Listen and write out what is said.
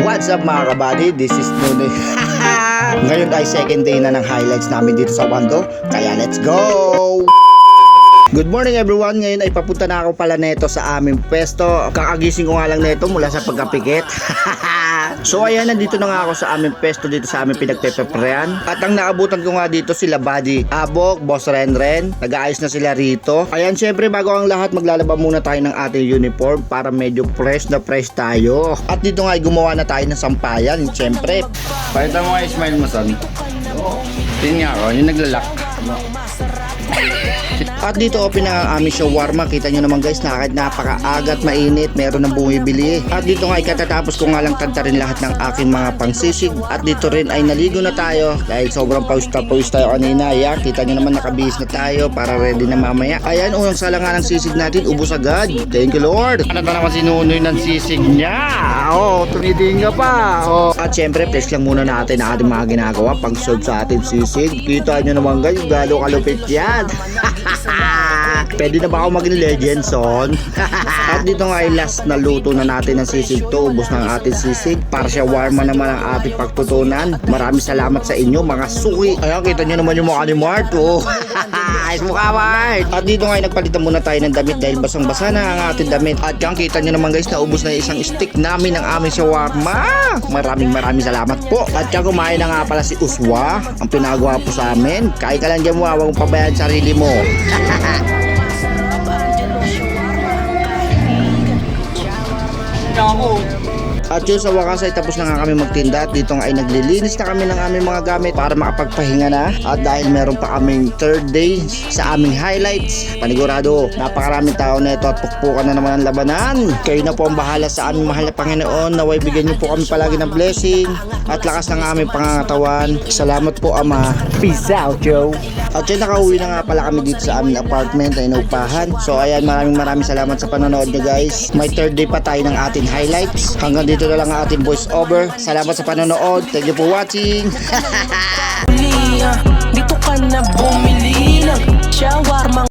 What's up mga kabady? This is Nune. Ngayon ay second day na ng highlights namin dito sa Wando. Kaya let's go! Good morning everyone. Ngayon ay papunta na ako pala neto sa aming pwesto. Kakagising ko nga lang neto mula sa pagkapikit. So ayan, nandito na nga ako sa aming pwesto dito sa aming pinagpepeprean. At ang naabutan ko nga dito sila Buddy Abok, Boss Renren. Nag-aayos na sila rito. Ayan, syempre bago ang lahat maglalaba muna tayo ng ating uniform para medyo fresh na fresh tayo. At dito nga ay gumawa na tayo ng sampayan. Syempre. Pakita mo nga smile mo, son. Tingnan ako, yung naglalak. At dito open na ang aming shawarma. Kita nyo naman guys na kahit napakaaga at mainit, meron ng bumibili. At dito nga ay katatapos ko nga lang tantarin lahat ng aking mga pangsisig. At dito rin ay naligo na tayo dahil sobrang pawis tayo kanina. Ayan, kita nyo naman nakabihis na tayo para ready na mamaya. Ayan, unang sala nga ng sisig natin, ubos agad. Thank you Lord. Ano ba naman sinunoy ng sisig niya? Tumitingin ka pa. At syempre, flex lang muna natin ang ating mga ginagawa pag serve sa ating sisig. Kita nyo naman guys, galo kalupit yan. Pwede na ba ako maging legend son? At dito nga ay last na luto na natin ng sisig to. Ubos na ang ating sisig. Para shawarma naman ang ating pagtutunan. Maraming salamat sa inyo mga suki. Ayan, kita nyo naman yung mukha ni Mart. Ayos mukha Mart. At dito nga ay nagpalitan muna tayo ng damit dahil basang-basa na ang ating damit. At kang kita nyo naman guys na ubos na isang stick namin ng aming shawarma. Maraming salamat po. At kang kumain na nga pala si Uswa. Ang pinagawa po sa amin. Kain ka lang dyan mo, huwag mong pabayaan sarili mo. At yun sa wakas ay tapos na nga kami magtinda. At dito nga ay naglilinis na kami ng aming mga gamit para makapagpahinga na. At dahil meron pa kaming third day sa aming highlights, panigurado napakaraming tao na ito at pukpukan na naman ang labanan. Kayo na po ang bahala sa aming mahal na Panginoon. Naway bigyan niyo po kami palagi ng blessing at lakas ng aming pangangatawan. Salamat po Ama. Peace out Joe. At yun, nakauwi na nga pala kami dito sa aming apartment na inuupahan. So ayan, maraming salamat sa panonood nyo guys. May third day pa tayo ng ating highlights. Hanggang dito na lang ang ating voice over. Salamat sa panonood. Thank you for watching. Dito ka na bumili ng shawarma.